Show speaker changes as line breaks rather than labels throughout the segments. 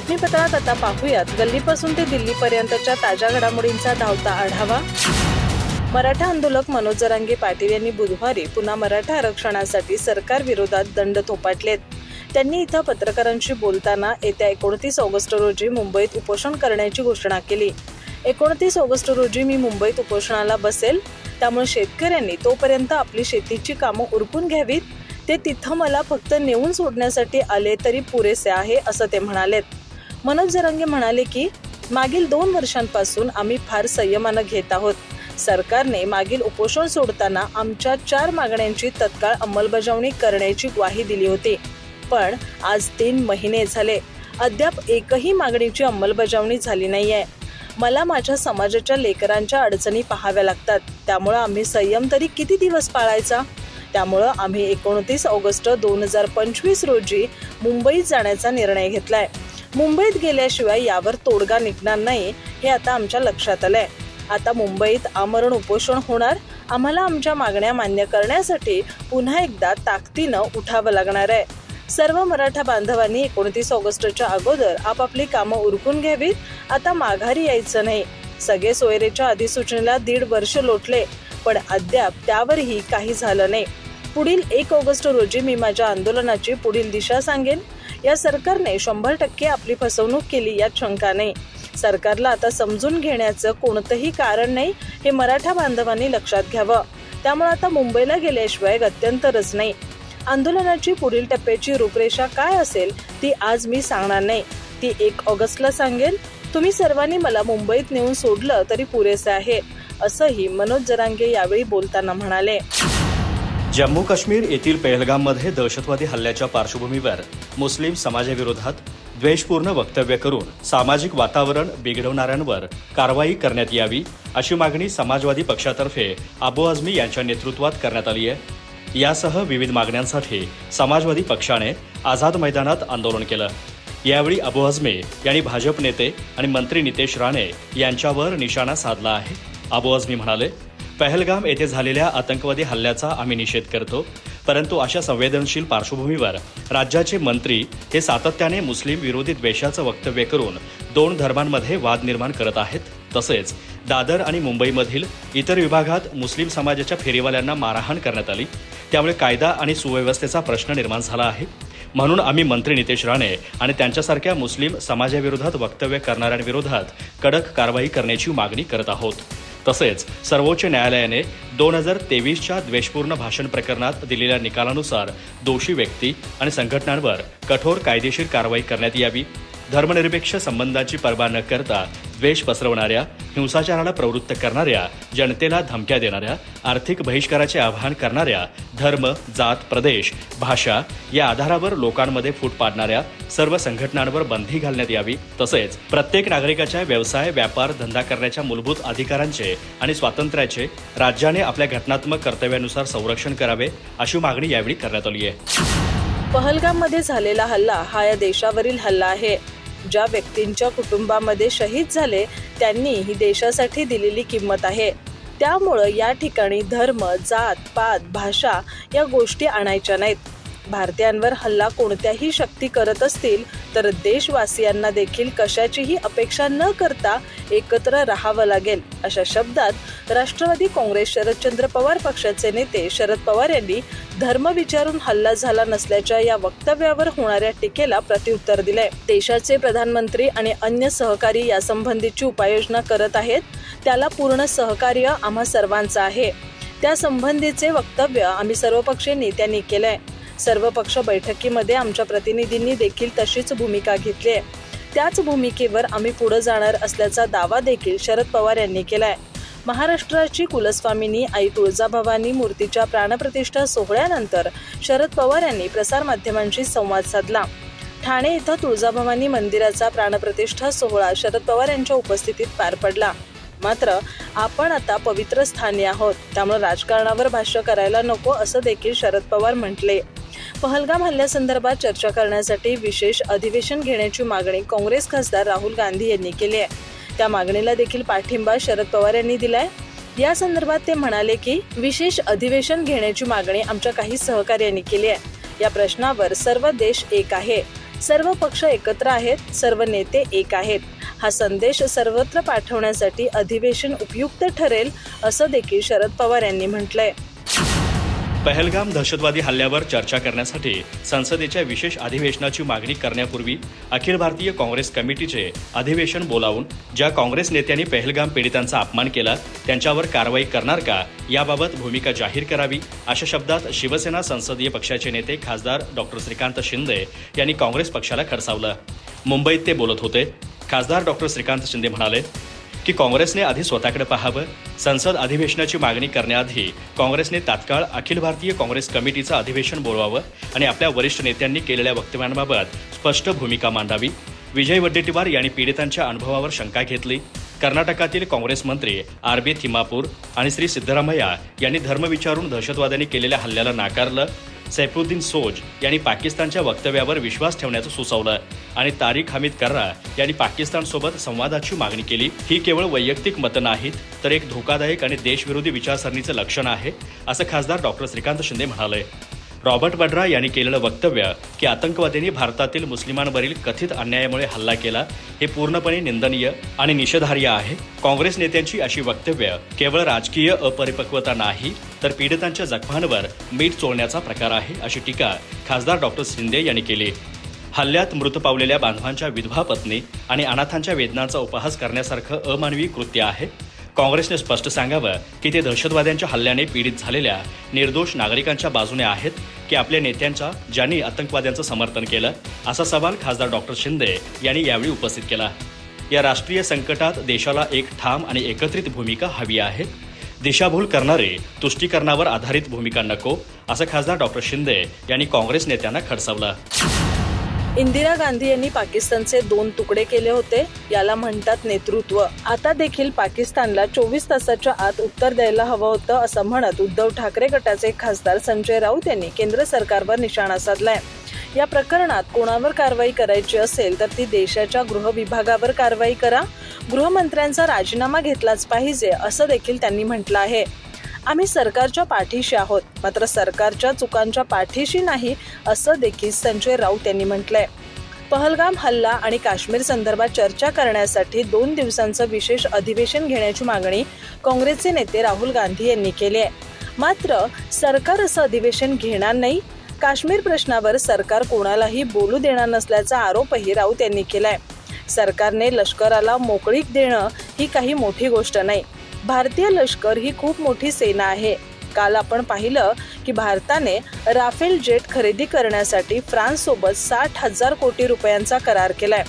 बातमीपत्रात आता पाहूयात गल्लीपासून ते दिल्लीपर्यंतच्या ताज्या घडामोडींचा धावता आढावा। मराठा आंदोलक मनोज जरांगे पाटील यांनी बुधवारी पुन्हा मराठा आरक्षणासाठी सरकार विरोधात दंड थोपटलेत। त्यांनी इथं पत्रकारांशी बोलताना येत्या 29 ऑगस्ट रोजी मुंबईत उपोषण करण्याची घोषणा केली। 29 ऑगस्ट रोजी मी मुंबईत उपोषणाला बसेल, त्यामुळे शेतकऱ्यांनी तोपर्यंत आपली शेतीची कामं उरकून घ्यावीत। ते तिथं मला फक्त नेऊन सोडण्यासाठी आले तरी पुरेसे आहे, असं ते म्हणालेत। मनोज जरांगे म्हणाले की मागील 2 वर्षांपासून आम्ही फार संयमानं घेत आहोत। सरकारने मागील उपोषण सोडताना आमच्या 4 मागण्यांची तत्काळ अंमलबजावणी करण्याची ग्वाही दिली होती, पण आज 3 महिने झाले अद्याप एकही मागणीची अंमलबजावणी झाली नाहीये। मला माझ्या समाजाच्या लेकरांच्या अडचणी पाहाव्या लागतात, त्यामुळे आम्ही संयम तरी किती दिवस पाळायचा। त्यामुळे आम्ही 29 ऑगस्ट 2025 रोजी मुंबईत जाण्याचा निर्णय घेतलाय। मुंबईत गेल्याशिवाय यावर तोडगा निघणार नाही हे आता आमच्या लक्षात आलंय। आता मुंबईत आमरण उपोषण होणार। आम्हाला आमच्या मागण्या मान्य करण्यासाठी पुन्हा एकदा ताकदीनं उठावं लागणार आहे। सर्व मराठा बांधवांनी 29 ऑगस्टच्या अगोदर आपापली कामं उरकून घ्यावीत। आता माघारी यायचं नाही। सगळे सोयरेच्या अधिसूचनेला 1.5 वर्ष लोटले, पण अद्याप त्यावरही काही झालं नाही। पुढील 1 ऑगस्ट रोजी मी माझ्या आंदोलनाची पुढील दिशा सांगेन। या सरकारने 100% आपली फसवणूक केली यात शंका नाही। सरकारला आता समजून घेण्याचं कोणतंही कारण नाही हे मराठा बांधवांनी लक्षात घ्यावं। त्यामुळे आता मुंबईला गेल्याशिवाय गत्यंतरच नाही। आंदोलनाची पुढील टप्प्याची रूपरेषा काय असेल ती आज मी सांगणार नाही, ती 1 ऑगस्टला सांगेन। तुम्ही सर्वांनी मला मुंबईत नेऊन सोडलं तरी पुरेसे आहे, असंही मनोज जरांगे यावेळी बोलताना म्हणाले।
जम्मू काश्मीर येथील पहलगाममध्ये दहशतवादी हल्ल्याच्या पार्श्वभूमीवर मुस्लिम समाजाविरोधात द्वेषपूर्ण वक्तव्य करून सामाजिक वातावरण बिघडवणाऱ्यांवर कारवाई करण्यात यावी, अशी मागणी समाजवादी पक्षातर्फे अबू आझमी यांच्या नेतृत्वात करण्यात आली आहे। यासह विविध मागण्यांसाठी समाजवादी पक्षाने आझाद मैदानात आंदोलन केलं। यावेळी अबू आझमी यांनी भाजप नेते आणि मंत्री नितेश राणे यांच्यावर निशाणा साधला आहे। अबू आझमी म्हणाले, पहलगाम येथे झालेल्या आतंकवादी हल्ल्याचा आम्ही निषेध करतो, परंतु अशा संवेदनशील पार्श्वभूमीवर राज्याचे मंत्री हे सातत्याने मुस्लिम विरोधी द्वेषाचं वक्तव्य करून 2 धर्मांमध्ये वाद निर्माण करत आहेत। तसेच दादर आणि मुंबईमधील इतर विभागात मुस्लिम समाजाच्या फेरीवाल्यांना मारहाण करण्यात आली, त्यामुळे कायदा आणि सुव्यवस्थेचा प्रश्न निर्माण झाला आहे। म्हणून आम्ही मंत्री नितेश राणे आणि त्यांच्यासारख्या मुस्लिम समाजाविरोधात वक्तव्य करणाऱ्यांविरोधात कडक कारवाई करण्याची मागणी करत आहोत। तसेच सर्वोच्च न्यायालयाने 2023च्या द्वेषपूर्ण भाषण प्रकरणात दिलेल्या निकालानुसार दोषी व्यक्ती आणि संघटनांवर कठोर कायदेशीर कारवाई करण्यात यावी। धर्मनिरपेक्ष संबंधांची पर्वा न करता द्वेष पसरवणाऱ्या, हिंसाचाराला प्रवृत्त करणाऱ्या, जनतेला धमक्या देणाऱ्या, आर्थिक बहिष्काराचे आवाहन करणाऱ्या, धर्म, जात, प्रदेश, भाषा या आधारावर लोकांमध्ये फूट पाडणाऱ्या सर्व संघटनांवर बंदी घालण्यात यावी। तसेच प्रत्येक नागरिकाच्या व्यवसाय, व्यापार, धंदा करण्याच्या मूलभूत अधिकारांचे आणि स्वातंत्र्याचे राज्याने आपल्या घटनात्मक कर्तव्यानुसार संरक्षण करावे, अशी मागणी यावेळी करण्यात आली आहे।
पहलगाममध्ये झालेला हल्ला हा या देशावरील हल्ला आहे। ज्या व्यक्तींच्या कुटुंबामध्ये शहीद झाले त्यांनी ही देशासाठी दिलेली किंमत आहे। त्यामुळे या ठिकाणी धर्म, जात, पात, भाषा या गोष्टी आणायच्या नाहीत। भारतीयांवर हल्ला कोणत्याही शक्ती करत असतील तर देशवासियांना देखील कशाचीही अपेक्षा न करता एकत्र राहावं लागेल, अशा शब्दात राष्ट्रवादी काँग्रेस शरदचंद्र पवार पक्षाचे नेते शरद पवार यांनी धर्म विचारून हल्ला झाला नसल्याच्या या वक्तव्यावर होणाऱ्या टीकेला प्रत्युत्तर दिलंय। देशाचे प्रधानमंत्री आणि अन्य सहकारी यासंबंधीची उपाययोजना करत आहेत, त्याला पूर्ण सहकार्य आम्हा सर्वांचं आहे। त्या संबंधीचे वक्तव्य आम्ही सर्वपक्षीय नेत्यांनी केलंय। सर्व पक्ष बैठकीमध्ये आमच्या प्रतिनिधींनी देखील तशीच भूमिका घेतली आहे। त्याच भूमिकेवर आम्ही पुढे जाणार असल्याचा दावा देखील शरद पवार यांनी केलाय। महाराष्ट्राची कुलस्वामिनी आई तुळजाभवानी मूर्तीच्या प्राणप्रतिष्ठा सोहळ्यानंतर शरद पवार यांनी प्रसारमाध्यमांशी संवाद साधला। ठाणे इथं तुळजाभवानी मंदिराचा प्राणप्रतिष्ठा सोहळा शरद पवार यांच्या उपस्थितीत पार पडला। मात्र आपण आता पवित्र स्थानी आहोत, त्यामुळे राजकारणावर भाष्य करायला नको, असं देखील शरद पवार म्हटले। पहलगाम हल्ल्यासंदर्भात चर्चा करण्यासाठी विशेष अधिवेशन घेण्याची मागणी काँग्रेस खासदार राहुल गांधी यांनी केली आहे। त्या मागणीला देखील पाठिंबा शरद पवार यांनी दिलाय। या संदर्भात ते म्हणाले की विशेष अधिवेशन घेण्याची मागणी आमच्या काही सहकार्यांनी केली आहे। या प्रश्नावर सर्व देश एक आहे, सर्व पक्ष एकत्र आहेत, सर्व नेते एक आहेत. हा संदेश सर्वत्र पाठवण्यासाठी अधिवेशन उपयुक्त ठरेल, असं देखील शरद पवार यांनी म्हटलंय.
पहलगाम दहशतवादी हल्ल्यावर चर्चा करण्यासाठी संसदेच्या विशेष अधिवेशनाची मागणी करण्यापूर्वी अखिल भारतीय काँग्रेस कमिटीचे अधिवेशन बोलावून ज्या काँग्रेस नेत्यांनी पहलगाम पीडितांचा अपमान केला त्यांच्यावर कारवाई करणार का याबाबत भूमिका जाहीर करावी, अशा शब्दात शिवसेना संसदीय पक्षाचे नेते खासदार डॉक्टर श्रीकांत शिंदे यांनी काँग्रेस पक्षाला खडसावलं. मुंबईत ते बोलत होते. खासदार डॉक्टर श्रीकांत शिंदे म्हणाले की काँग्रेसने आधी स्वतःकडे पाहावं. संसद अधिवेशनाची मागणी करण्याआधी काँग्रेसने तात्काळ अखिल भारतीय काँग्रेस कमिटीचं अधिवेशन बोलवावं आणि आपल्या वरिष्ठ नेत्यांनी केलेल्या वक्तव्यांबाबत स्पष्ट भूमिका मांडावी. विजय वडेट्टीवार यांनी पीडितांच्या अनुभवावर शंका घेतली. कर्नाटकातील काँग्रेस मंत्री आर.बी. थिमापूर आणि श्री सिद्धरामय्या यांनी धर्म विचारून दहशतवाद्यांनी केलेल्या हल्ल्याला नाकारलं. सैफुद्दीन सोज यांनी पाकिस्तानच्या वक्तव्यावर विश्वास ठेवण्याचं सुचवलं आणि तारिक हमीद कर्रा यांनी पाकिस्तानसोबत संवादाची मागणी केली. ही केवळ वैयक्तिक मतं नाहीत, तर एक धोकादायक आणि देशविरोधी विचारसरणीचं लक्षण आहे, असं खासदार डॉक्टर श्रीकांत शिंदे म्हणाले. रॉबर्ट वड्रा यांनी केलेलं वक्तव्य की आतंकवाद्यांनी भारतातील मुस्लिमांवरील कथित अन्यायामुळे हल्ला केला हे पूर्णपणे निंदनीय आणि निषेधार्ह आहे. काँग्रेस नेत्यांची अशी वक्तव्य केवळ राजकीय अपरिपक्वता नाही, तर पीडितांच्या जखमांवर मीठ चोळण्याचा प्रकार आहे, अशी टीका खासदार डॉक्टर शिंदे यांनी केली. हल्ल्यात मृत पावलेल्या बांधवांच्या विधवा पत्नी आणि अनाथांच्या वेदनांचा उपहास करण्यासारखं अमानवी कृत्य आहे. काँग्रेसने स्पष्ट सांगावं की ते दहशतवाद्यांच्या हल्ल्याने पीडित झालेल्या निर्दोष नागरिकांच्या बाजूने आहेत की आपल्या नेत्यांच्या ज्यांनी आतंकवाद्यांचं समर्थन केलं, असा सवाल खासदार डॉक्टर शिंदे यांनी यावेळी उपस्थित केला. या राष्ट्रीय संकटात देशाला एक ठाम आणि एकत्रित भूमिका हवी आहे. दिशाभूल करणारे तुष्टीकरणावर आधारित भूमिका नको, असं खासदार डॉक्टर शिंदे यांनी काँग्रेस नेत्यांना खडसावलं.
इंदिरा गांधी यांनी पाकिस्तानचे 2 तुकडे केले होते, याला म्हणतात नेतृत्व. आता देखील पाकिस्तानला 24 तासाच्या आत उत्तर द्यायला हवं होतं, असं म्हणत उद्धव ठाकरे गटाचे खासदार संजय राऊत यांनी केंद्र सरकारवर निशाणा साधलाय. या प्रकरणात कोणावर कारवाई करायची असेल तर ती देशाच्या गृह विभागावर कारवाई करा. गृहमंत्र्यांचा राजीनामा घेतलाच पाहिजे, असं देखील त्यांनी म्हटलं आहे. आम्ही सरकारच्या पाठीशी आहोत, मात्र सरकारच्या चुकांच्या पाठीशी नाही, असं देखील संजय राऊत यांनी म्हटलंय. पहलगाम हल्ला आणि काश्मीर संदर्भात चर्चा करण्यासाठी 2 दिवसांचं विशेष अधिवेशन घेण्याची मागणी काँग्रेसचे नेते राहुल गांधी यांनी केली आहे. मात्र सरकार असं अधिवेशन घेणार नाही. काश्मीर प्रश्नावर सरकार कोणालाही बोलू देणार नसल्याचा आरोपही राऊत यांनी केलाय. सरकारने लष्कराला मोकळीक देणं ही काही मोठी गोष्ट नाही. भारतीय लष्कर ही खूप मोठी सेना आहे. काल आपण पाहिलं की भारताने राफेल जेट खरेदी करण्यासाठी फ्रान्ससोबत 60,000 कोटी रुपयांचा करार केलाय.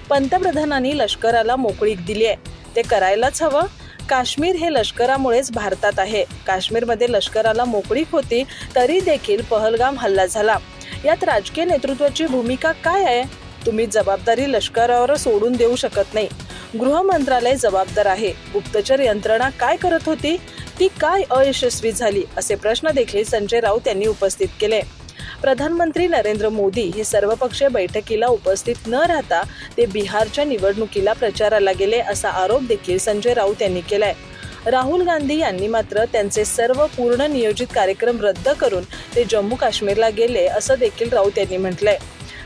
पंतप्रधानांनी लष्कराला मोकळीक दिली आहे, ते करायलाच हवं. काश्मीर हे लष्करामुळेच भारतात आहे. काश्मीरमध्ये लष्कराला मोकळीक होती तरी देखील पहलगाम हल्ला झाला. यात राजकीय नेतृत्वाची भूमिका काय आहे? तुम्ही जबाबदारी लष्करावर सोडून देऊ शकत नाही. गृह मंत्रालय जबाबदार आहे. गुप्तचर यंत्रणा काय करत होती? ती काय अयशस्वी झाली? असे प्रश्न देखील संजय राऊत यांनी उपस्थित केले. प्रधानमंत्री नरेंद्र मोदी हे सर्वपक्षीय बैठकीला उपस्थित न राहता ते बिहारच्या निवडणुकीला प्रचाराला गेले, असा आरोप देखील संजय राऊत यांनी केलाय. राहुल गांधी यांनी मात्र त्यांचे सर्व पूर्ण नियोजित कार्यक्रम रद्द करून ते जम्मू काश्मीरला गेले, असं देखील राऊत यांनी म्हटलंय.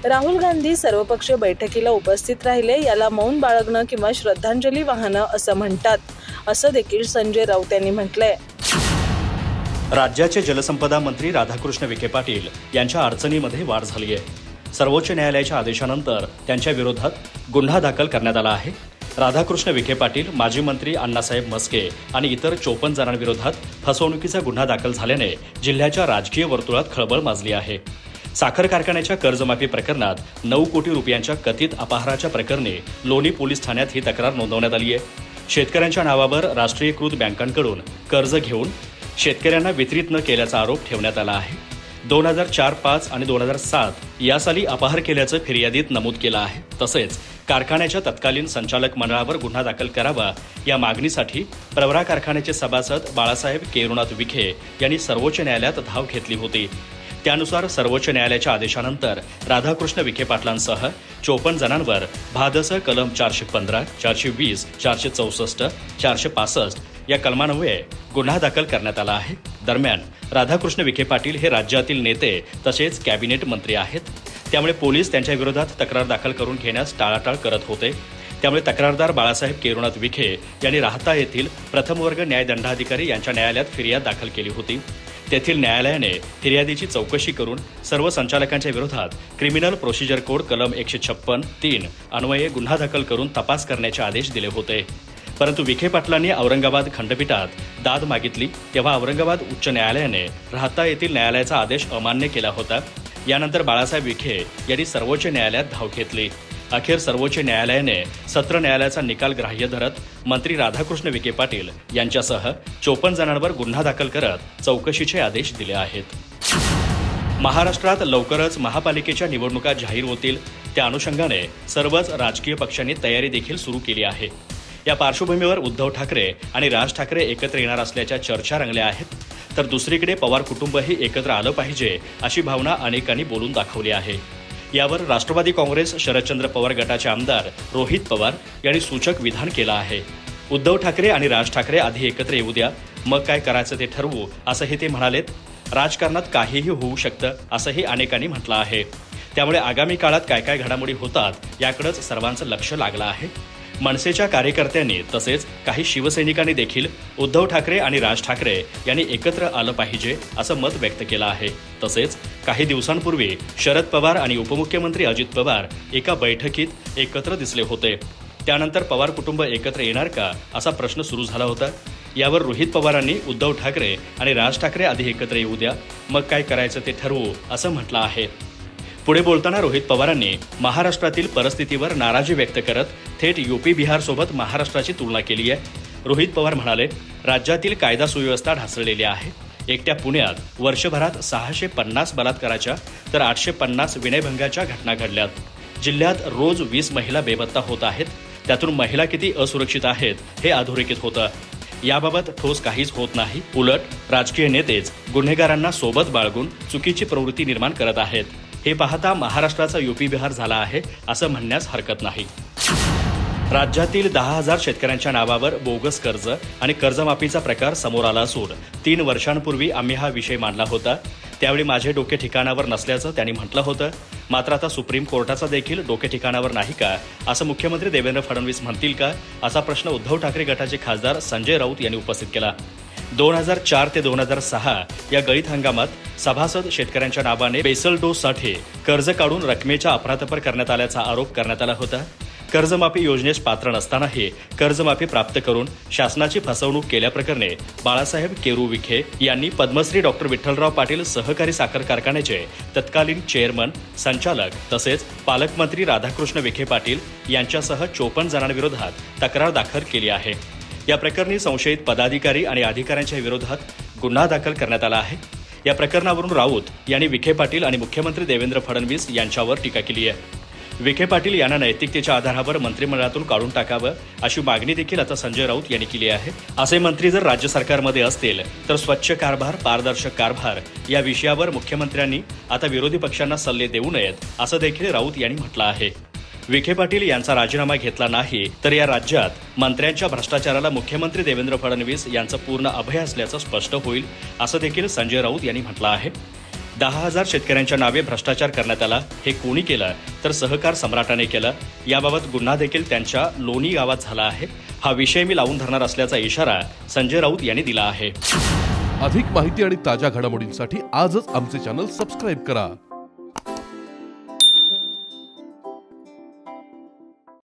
राहुल गांधी सर्वपक्षीय बैठकीला उपस्थित राहिले याला मौन बाळगणं किंवा श्रद्धांजली वाहणं असं म्हणतात, असं देखील संजय राऊत यांनी म्हटलंय.
राज्याचे जलसंपदा मंत्री राधाकृष्ण विखे पाटील यांच्या अडचणीमध्ये वाढ झाली आहे. सर्वोच्च न्यायालयाच्या आदेशानंतर त्यांच्या विरोधात गुन्हा दाखल करण्यात आला आहे. राधाकृष्ण विखे पाटील, माजी मंत्री अण्णासाहेब मस्के आणि इतर 54 जणांविरोधात फसवणुकीचा गुन्हा दाखल झाल्याने जिल्ह्याच्या राजकीय वर्तुळात खळबळ माजली आहे. साखर कारखान्याच्या कर्जमाफी प्रकरणात 9 कोटी रुपयांच्या कथित अपहाराच्या प्रकरणी लोणी पोलीस ठाण्यात ही तक्रार नोंदवण्यात आली आहे. शेतकऱ्यांच्या नावावर राष्ट्रीयकृत बँकांकडून कर्ज घेऊन शेतकऱ्यांना वितरित न केल्याचा आरोप ठेवण्यात आला आहे. 2004, 5 आणि 2007 या साली अपहार केल्याचं फिर्यादीत नमूद केलं आहे. तसेच कारखान्याच्या तत्कालीन संचालक मंडळावर गुन्हा दाखल करावा या मागणीसाठी प्रवरा कारखान्याचे सभासद बाळासाहेब केरुनाथ विखे यांनी सर्वोच्च न्यायालयात धाव घेतली होती. त्यानुसार सर्वोच्च न्यायालयाच्या आदेशानंतर राधाकृष्ण विखे पाटलांसह 54 जणांवर भादस कलम 415, 420, 464, 465, या कलमान्वये गुन्हा दाखल करण्यात आला आहे। दरम्यान राधाकृष्ण विखे पाटील हे राज्यातील नेते तसेच कॅबिनेट मंत्री आहेत, त्यामुळे पोलीस त्यांच्या विरोधात तक्रार दाखल करून घेण्यास टाळाटाळ करत होते। त्यामुळे तक्रारदार बाळासाहेब केरुनाथ विखे यांनी राहता येथील प्रथम वर्ग न्यायदंडाधिकारी यांच्या न्यायालयात फिर्याद दाखल केली होती। तेथील न्यायालयाने फिर्यादीची चौकशी करून सर्व संचालकांच्या विरोधात क्रिमिनल प्रोसिजर कोड कलम 156(3) अन्वये गुन्हा दाखल करून तपास करण्याचे आदेश दिले होते। परंतु विखे पाटलांनी औरंगाबाद खंडपीठात दाद मागितली, तेव्हा औरंगाबाद उच्च न्यायालयाने राहता येथील न्यायालयाचा आदेश अमान्य केला होता। यानंतर बाळासाहेब विखे यांनी सर्वोच्च न्यायालयात धाव घेतली। अखेर सर्वोच्च न्यायालयाने सत्र न्यायालयाचा निकाल ग्राह्य धरत मंत्री राधाकृष्ण विखे पाटील यांच्यासह 54 जणांवर गुन्हा दाखल करत चौकशीचे आदेश दिले आहेत। महाराष्ट्रात लवकरच महापालिकेच्या निवडणुका जाहीर होतील, त्या अनुषंगाने सर्वच राजकीय पक्षांनी तयारी देखील सुरू केली आहे। या पार्श्वभूमीवर उद्धव ठाकरे आणि राज ठाकरे एकत्र येणार असल्याच्या चर्चा रंगल्या आहेत, तर दुसरीकडे पवार कुटुंबही एकत्र आलं पाहिजे अशी भावना अनेकांनी बोलून दाखवली आहे। यावर राष्ट्रवादी काँग्रेस शरदचंद्र पवार गटाचे आमदार रोहित पवार यांनी सूचक विधान केलं आहे। उद्धव ठाकरे आणि राज ठाकरे आधी एकत्र येऊ द्या, मग काय करायचं ते ठरवू, असंही ते म्हणालेत। राजकारणात काहीही होऊ शकतं असंही अनेकांनी म्हटलं आहे। त्यामुळे आगामी काळात काय काय घडामोडी होतात याकडेच सर्वांचं लक्ष लागलं आहे। मनसेच्या कार्यकर्त्यांनी तसेच काही शिवसैनिकांनी देखील उद्धव ठाकरे आणि राज ठाकरे यांनी एकत्र आलं पाहिजे असं मत व्यक्त केलं आहे। तसेच काही दिवसांपूर्वी शरद पवार आणि उपमुख्यमंत्री अजित पवार एका बैठकीत एकत्र दिसले होते। त्यानंतर पवार कुटुंब एकत्र येणार का असा प्रश्न सुरू झाला होता। यावर रोहित पवारांनी उद्धव ठाकरे आणि राज ठाकरे आधी एकत्र येऊ द्या, मग काय करायचं ते ठरवू असं म्हटलं आहे। पुढे बोलताना रोहित पवारांनी महाराष्ट्रातील परिस्थितीवर नाराजी व्यक्त करत थेट यूपी बिहार सोबत महाराष्ट्राची तुलना केली आहे। रोहित पवार म्हणाले, राज्यातील कायदा सुव्यवस्था ढासळलेली आहे। एकट्या पुण्यात वर्षभरात 650 बलात्काराच्या तर 850 विनयभंगाच्या घटना घडल्यात। जिल्ह्यात रोज 20 महिला बेपत्ता होत आहेत, त्यातून महिला किती असुरक्षित आहेत हे अधोरेखित होतं। याबाबत ठोस काहीच होत नाही, उलट राजकीय नेतेच गुन्हेगारांना सोबत बाळगून चुकीची प्रवृत्ती निर्माण करत आहेत। हे पाहता महाराष्ट्राचा यूपी बिहार झाला आहे असं म्हणण्यास हरकत नाही। राज्यातील 10,000 शेतकऱ्यांच्या नावावर बोगस कर्ज आणि कर्जमाफीचा प्रकार समोर आला असून 3 वर्षांपूर्वी आम्ही हा विषय मांडला होता। त्यावेळी माझे डोके ठिकाणावर नसल्याचं त्यांनी म्हटलं होतं। मात्र आता सुप्रीम कोर्टाचा देखील डोके ठिकाणावर नाही का असं मुख्यमंत्री देवेंद्र फडणवीस म्हणतील का, असा प्रश्न उद्धव ठाकरे गटाचे खासदार संजय राऊत यांनी उपस्थित केला। 2004 ते 2006 या गळीत हंगामात सभासद शेतकऱ्यांच्या नावाने बेसल डोससाठी कर्ज काढून रकमेचा अफरातफर करण्यात आल्याचा आरोप करण्यात आला होता। कर्जमाफी योजनेस पात्र नसतानाही कर्जमाफी प्राप्त करून शासनाची फसवणूक केल्याप्रकरणी बाळासाहेब केरू विखे यांनी पद्मश्री डॉक्टर विठ्ठलराव पाटील सहकारी साखर कारखान्याचे तत्कालीन चेअरमन, संचालक तसेच पालकमंत्री राधाकृष्ण विखे पाटील यांच्यासह 54 जणांविरोधात तक्रार दाखल केली आहे। या प्रकरणी संशयित पदाधिकारी आणि अधिकाऱ्यांच्या विरोधात गुन्हा दाखल करण्यात आला आहे। या प्रकरणावरून राऊत यांनी विखे पाटील आणि मुख्यमंत्री देवेंद्र फडणवीस यांच्यावर टीका केली आहे। विखे पाटील यांना नैतिकतेच्या आधारावर मंत्रिमंडळातून काढून टाकावं अशी मागणी देखील आता संजय राऊत यांनी केली आहे। असे मंत्री जर राज्य सरकारमध्ये असतील तर स्वच्छ कारभार, पारदर्शक कारभार या विषयावर मुख्यमंत्र्यांनी आता विरोधी पक्षांना सल्ले देऊ नयेत असं देखील राऊत यांनी म्हटलं आहे। विखे पाटील यांचा राजीनामा घेतला नाही तर या राज्यात मंत्र्यांच्या भ्रष्टाचाराला मुख्यमंत्री देवेंद्र फडणवीस यांचं पूर्ण अभय असल्याचं स्पष्ट होईल असं देखील संजय राऊत यांनी म्हटलं आहे। 10,000 शेतकऱ्यांच्या नावे भ्रष्टाचार करण्यात आला, हे कोणी केलं तर सहकार सम्राटाने केलं। याबाबत गुन्हा देखील त्यांच्या लोणी गावात झाला आहे। हा विषय मी लावून धरणार असल्याचा इशारा संजय राऊत यांनी दिला आहे।
अधिक माहिती आणि ताज्या घडामोडींसाठी आजच आमचे चॅनल सबस्क्राइब करा।